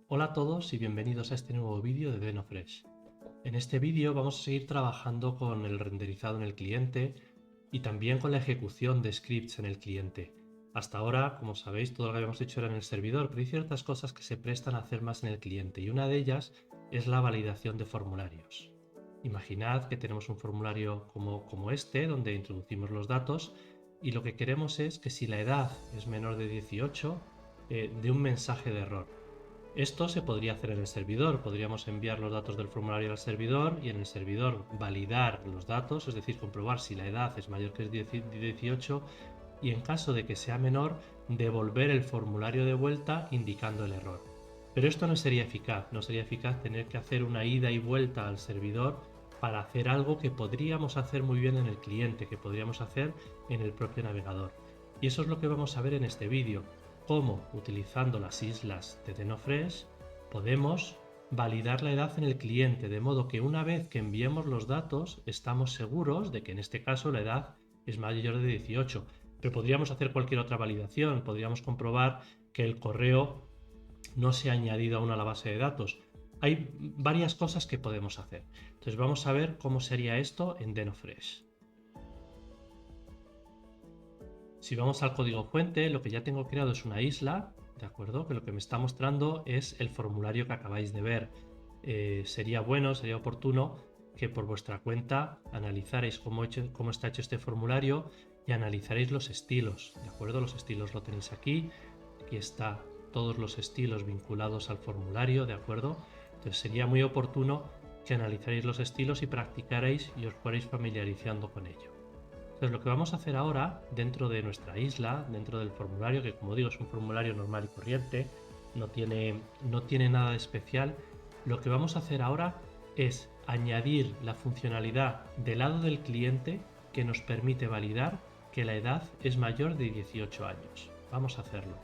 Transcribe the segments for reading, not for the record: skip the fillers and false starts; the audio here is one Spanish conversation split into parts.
Hola a todos y bienvenidos a este nuevo vídeo de DenoFresh. En este vídeo vamos a seguir trabajando con el renderizado en el cliente y también con la ejecución de scripts en el cliente. Hasta ahora, como sabéis, todo lo que habíamos hecho era en el servidor, pero hay ciertas cosas que se prestan a hacer más en el cliente y una de ellas es la validación de formularios. Imaginad que tenemos un formulario como este, donde introducimos los datos y lo que queremos es que si la edad es menor de 18, dé un mensaje de error. Esto se podría hacer en el servidor, podríamos enviar los datos del formulario al servidor y en el servidor validar los datos, es decir, comprobar si la edad es mayor que 18 y en caso de que sea menor, devolver el formulario de vuelta indicando el error. Pero esto no sería eficaz tener que hacer una ida y vuelta al servidor para hacer algo que podríamos hacer muy bien en el cliente, que podríamos hacer en el propio navegador. Y eso es lo que vamos a ver en este vídeo, cómo utilizando las islas de DenoFresh podemos validar la edad en el cliente, de modo que una vez que enviemos los datos estamos seguros de que en este caso la edad es mayor de 18, pero podríamos hacer cualquier otra validación, podríamos comprobar que el correo no se ha añadido aún a la base de datos. Hay varias cosas que podemos hacer. Entonces vamos a ver cómo sería esto en DenoFresh. Si vamos al código fuente, lo que ya tengo creado es una isla, ¿de acuerdo? Que lo que me está mostrando es el formulario que acabáis de ver. Sería bueno, sería oportuno que por vuestra cuenta analizarais cómo está hecho este formulario y analizaréis los estilos, ¿de acuerdo? Los estilos lo tenéis aquí. Aquí está todos los estilos vinculados al formulario, ¿de acuerdo? Entonces sería muy oportuno que analizaréis los estilos y practicaréis y os fuerais familiarizando con ello. Entonces lo que vamos a hacer ahora dentro de nuestra isla, dentro del formulario, que como digo es un formulario normal y corriente, no tiene nada de especial, lo que vamos a hacer ahora es añadir la funcionalidad del lado del cliente que nos permite validar que la edad es mayor de 18 años. Vamos a hacerlo.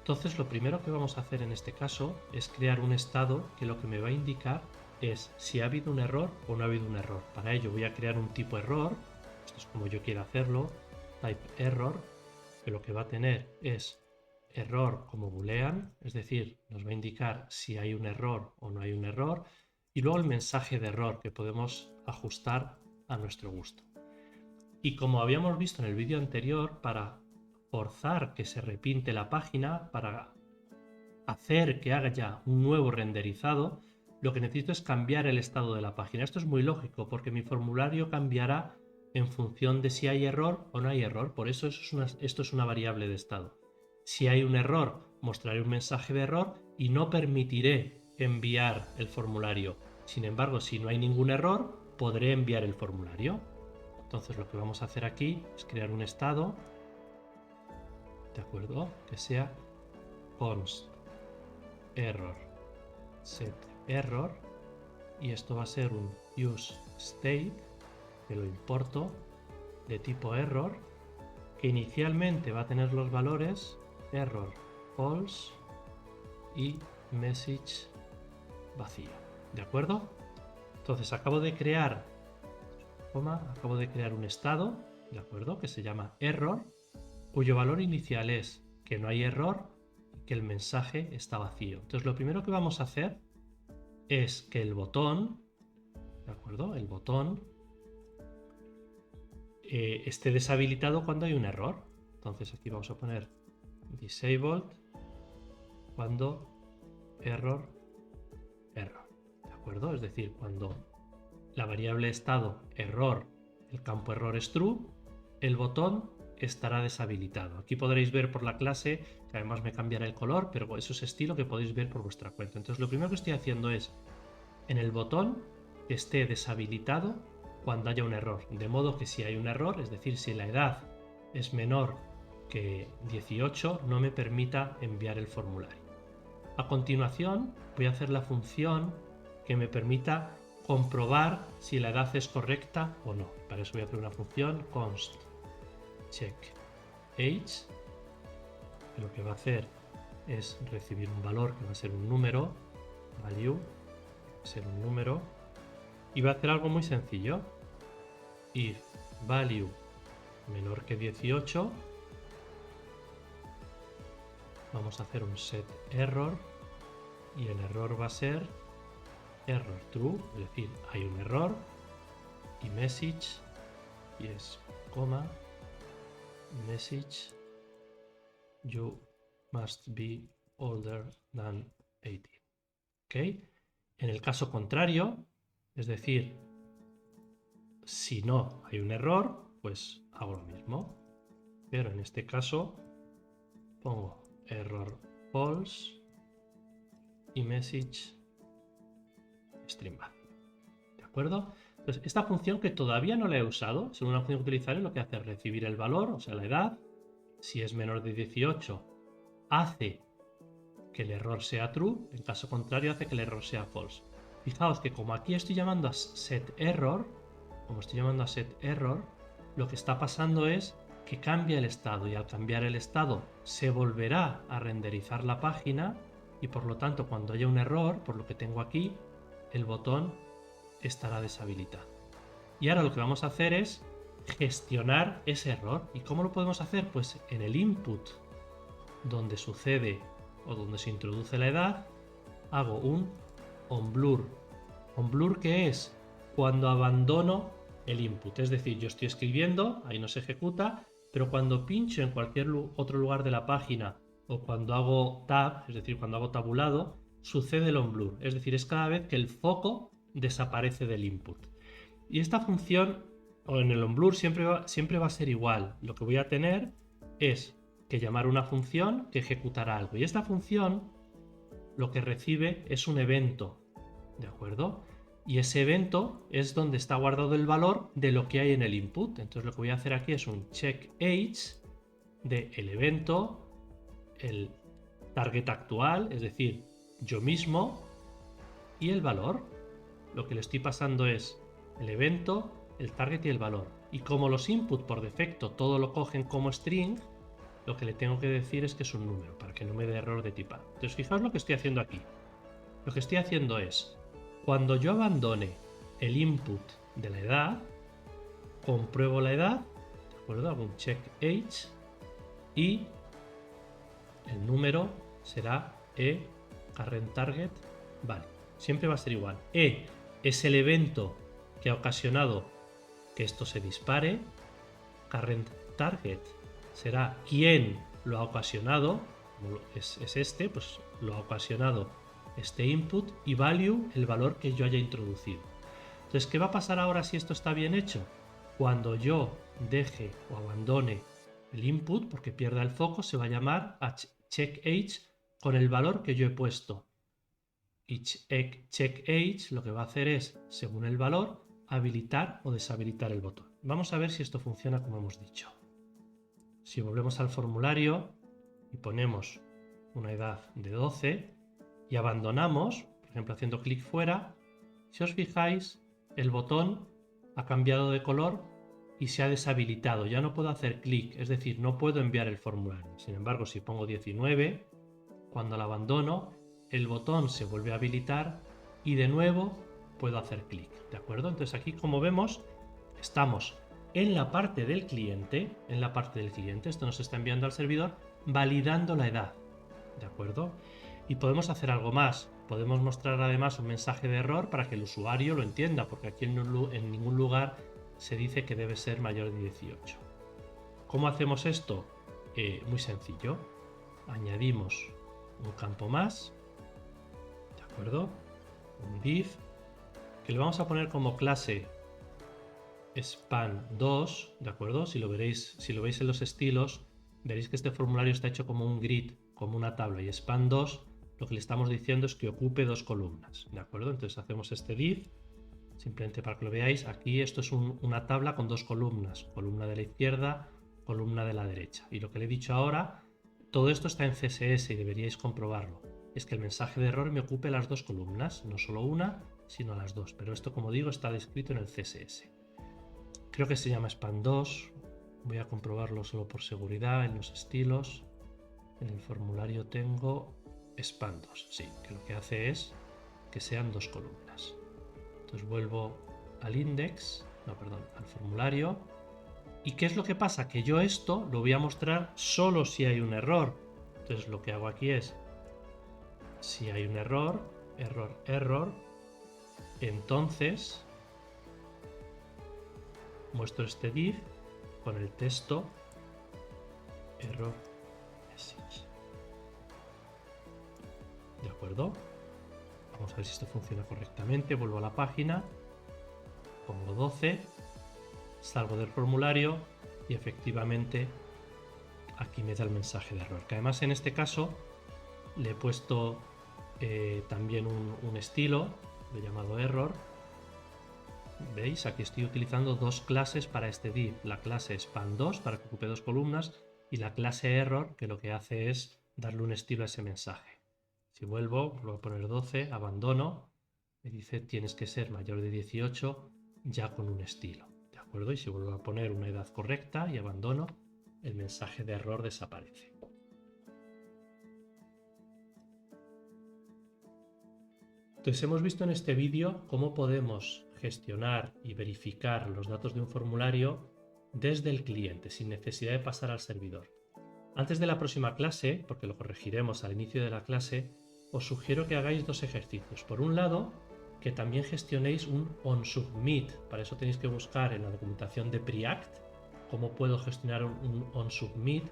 Entonces lo primero que vamos a hacer en este caso es crear un estado que lo que me va a indicar es si ha habido un error o no ha habido un error. Para ello voy a crear un tipo error, esto es como yo quiera hacerlo, type error, que lo que va a tener es error como boolean, es decir, nos va a indicar si hay un error o no hay un error, y luego el mensaje de error que podemos ajustar a nuestro gusto. Y como habíamos visto en el vídeo anterior, para forzar que se repinte la página, para hacer que haya un nuevo renderizado, lo que necesito es cambiar el estado de la página. Esto es muy lógico porque mi formulario cambiará en función de si hay error o no hay error. Por eso esto es una variable de estado. Si hay un error, mostraré un mensaje de error y no permitiré enviar el formulario. Sin embargo, si no hay ningún error, podré enviar el formulario. Entonces lo que vamos a hacer aquí es crear un estado, ¿de acuerdo? Que sea const error set error y esto va a ser un use state que lo importo de tipo error, que inicialmente va a tener los valores error false y message vacío, ¿de acuerdo? Entonces acabo de crear un estado, ¿de acuerdo? Que se llama error, cuyo valor inicial es que no hay error y que el mensaje está vacío. Entonces lo primero que vamos a hacer es que el botón, ¿de acuerdo? El botón esté deshabilitado cuando hay un error. Entonces aquí vamos a poner disabled cuando error, ¿de acuerdo? Es decir, cuando la variable estado error, el campo error es true, el botón estará deshabilitado. Aquí podréis ver por la clase que además me cambiará el color, pero eso es estilo que podéis ver por vuestra cuenta. Entonces lo primero que estoy haciendo es en el botón que esté deshabilitado cuando haya un error, de modo que si hay un error, es decir, si la edad es menor que 18, no me permita enviar el formulario. A continuación voy a hacer la función que me permita comprobar si la edad es correcta o no. Para eso voy a hacer una función const check age, que lo que va a hacer es recibir un valor que va a ser un número, value, va a ser un número, y va a hacer algo muy sencillo. if value menor que 18, vamos a hacer un set error y el error va a ser error true, es decir, hay un error, y message, y es coma, message you must be older than 18. ¿Ok? En el caso contrario, es decir, si no hay un error, pues hago lo mismo. Pero en este caso pongo error false y message string bad. ¿De acuerdo? Entonces, esta función que todavía no la he usado, según la función que utilizaré, lo que hace es recibir el valor, o sea, la edad. Si es menor de 18, hace que el error sea true, en caso contrario hace que el error sea false. Fijaos que como aquí estoy llamando a setError, lo que está pasando es que cambia el estado, y al cambiar el estado se volverá a renderizar la página, y por lo tanto cuando haya un error, por lo que tengo aquí, el botón estará deshabilitado. Y ahora lo que vamos a hacer es gestionar ese error. ¿Y cómo lo podemos hacer? Pues en el input donde sucede o donde se introduce la edad, hago un onBlur. OnBlur, ¿qué es? Cuando abandono el input, es decir, yo estoy escribiendo, ahí no se ejecuta, pero cuando pincho en cualquier otro lugar de la página o cuando hago tab, es decir, cuando hago tabulado, sucede el onBlur, es decir, es cada vez que el foco desaparece del input. Y esta función, o en el onBlur, siempre va a ser igual. Lo que voy a tener es que llamar una función que ejecutará algo. Y esta función lo que recibe es un evento, ¿de acuerdo? Y ese evento es donde está guardado el valor de lo que hay en el input. Entonces lo que voy a hacer aquí es un check age del evento, el target actual, es decir, yo mismo, y el valor. Lo que le estoy pasando es el evento, el target y el valor. Y como los inputs por defecto todo lo cogen como string, lo que le tengo que decir es que es un número, para que no me dé error de tipado. Entonces fijaos lo que estoy haciendo aquí. Lo que estoy haciendo es, cuando yo abandone el input de la edad, compruebo la edad, ¿de acuerdo? Hago un check age y el número será current target value. Siempre va a ser igual. Es el evento que ha ocasionado que esto se dispare. Current target será quién lo ha ocasionado, es este, pues lo ha ocasionado este input, y value, el valor que yo haya introducido. Entonces, ¿qué va a pasar ahora si esto está bien hecho? Cuando yo deje o abandone el input, porque pierda el foco, se va a llamar a check age con el valor que yo he puesto. Y check age lo que va a hacer es, según el valor, habilitar o deshabilitar el botón. Vamos a ver si esto funciona como hemos dicho. Si volvemos al formulario y ponemos una edad de 12 y abandonamos, por ejemplo haciendo clic fuera, si os fijáis, el botón ha cambiado de color y se ha deshabilitado. Ya no puedo hacer clic, es decir, no puedo enviar el formulario. Sin embargo, si pongo 19, cuando lo abandono, el botón se vuelve a habilitar y de nuevo puedo hacer clic. ¿De acuerdo? Entonces aquí, como vemos, estamos en la parte del cliente, esto nos está enviando al servidor, validando la edad. ¿De acuerdo? Y podemos hacer algo más. Podemos mostrar además un mensaje de error para que el usuario lo entienda, porque aquí en ningún lugar se dice que debe ser mayor de 18. ¿Cómo hacemos esto? Muy sencillo. Añadimos un campo más, ¿de acuerdo? Un div que le vamos a poner como clase span2, ¿de acuerdo? Si lo veis en los estilos, veréis que este formulario está hecho como un grid, como una tabla, y span2 lo que le estamos diciendo es que ocupe 2 columnas, ¿de acuerdo? Entonces hacemos este div, simplemente para que lo veáis. Aquí esto es una tabla con 2 columnas, columna de la izquierda, columna de la derecha. Y lo que le he dicho ahora, todo esto está en CSS y deberíais comprobarlo. Es que el mensaje de error me ocupe las 2 columnas, no solo una, sino las 2. Pero esto, como digo, está descrito en el CSS. Creo que se llama span2. Voy a comprobarlo solo por seguridad en los estilos. En el formulario tengo span2. Sí, que lo que hace es que sean 2 columnas. Entonces vuelvo al index no, perdón, al formulario. ¿Y qué es lo que pasa? Que yo esto lo voy a mostrar solo si hay un error. Entonces lo que hago aquí es, si hay un error, error, entonces muestro este div con el texto error message. ¿De acuerdo? Vamos a ver si esto funciona correctamente. Vuelvo a la página, pongo 12, salgo del formulario y efectivamente aquí me da el mensaje de error. Que además en este caso le he puesto también un estilo de llamado error. ¿Veis? Aquí estoy utilizando dos clases para este div. La clase span2 para que ocupe dos columnas y la clase error que lo que hace es darle un estilo a ese mensaje. Si vuelvo a poner 12, abandono, me dice tienes que ser mayor de 18 ya con un estilo. ¿De acuerdo? Y si vuelvo a poner una edad correcta y abandono, el mensaje de error desaparece. Entonces hemos visto en este vídeo cómo podemos gestionar y verificar los datos de un formulario desde el cliente, sin necesidad de pasar al servidor. Antes de la próxima clase, porque lo corregiremos al inicio de la clase, os sugiero que hagáis dos ejercicios. Por un lado, que también gestionéis un onSubmit. Para eso tenéis que buscar en la documentación de Preact cómo puedo gestionar un onSubmit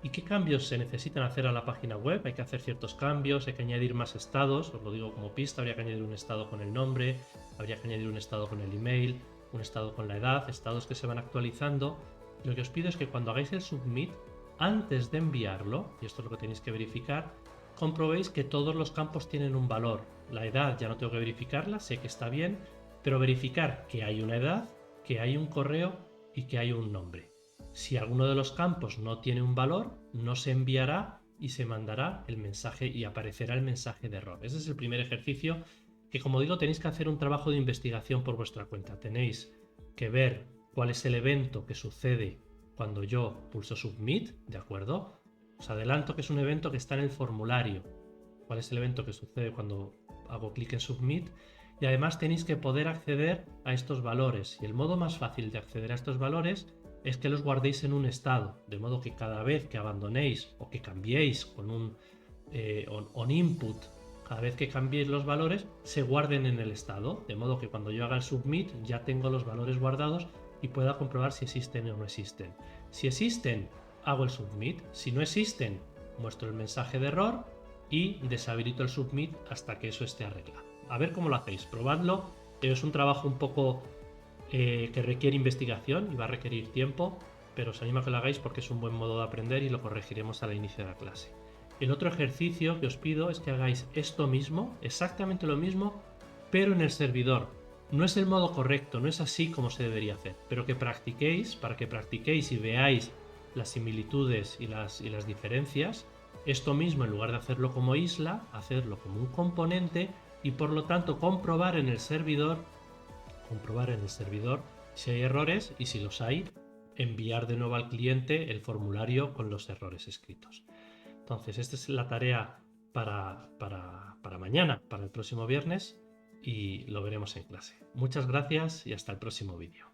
y qué cambios se necesitan hacer a la página web. Hay que hacer ciertos cambios, hay que añadir más estados, os lo digo como pista, habría que añadir un estado con el nombre, habría que añadir un estado con el email, un estado con la edad, estados que se van actualizando. Lo que os pido es que cuando hagáis el submit, antes de enviarlo, y esto es lo que tenéis que verificar, comprobéis que todos los campos tienen un valor. La edad ya no tengo que verificarla, sé que está bien, pero verificar que hay una edad, que hay un correo y que hay un nombre. Si alguno de los campos no tiene un valor, no se enviará y se mandará el mensaje y aparecerá el mensaje de error. Ese es el primer ejercicio que, como digo, tenéis que hacer un trabajo de investigación por vuestra cuenta. Tenéis que ver cuál es el evento que sucede cuando yo pulso Submit, ¿de acuerdo? Os adelanto que es un evento que está en el formulario. ¿Cuál es el evento que sucede cuando hago clic en Submit? Y además tenéis que poder acceder a estos valores. Y el modo más fácil de acceder a estos valores es que los guardéis en un estado, de modo que cada vez que abandonéis o que cambiéis con un onInput, cada vez que cambiéis los valores, se guarden en el estado, de modo que cuando yo haga el Submit ya tengo los valores guardados y pueda comprobar si existen o no existen. Si existen, hago el Submit. Si no existen, muestro el mensaje de error y deshabilito el Submit hasta que eso esté arreglado. A ver cómo lo hacéis, probadlo. Es un trabajo un poco que requiere investigación y va a requerir tiempo, pero os animo a que lo hagáis porque es un buen modo de aprender y lo corregiremos al inicio de la clase. El otro ejercicio que os pido es que hagáis esto mismo, exactamente lo mismo, pero en el servidor. No es el modo correcto, no es así como se debería hacer, pero que practiquéis, para que practiquéis y veáis las similitudes y las diferencias. Esto mismo, en lugar de hacerlo como isla, hacerlo como un componente y por lo tanto comprobar en el servidor si hay errores y si los hay, enviar de nuevo al cliente el formulario con los errores escritos. Entonces, esta es la tarea para mañana, para el próximo viernes, y lo veremos en clase. Muchas gracias y hasta el próximo vídeo.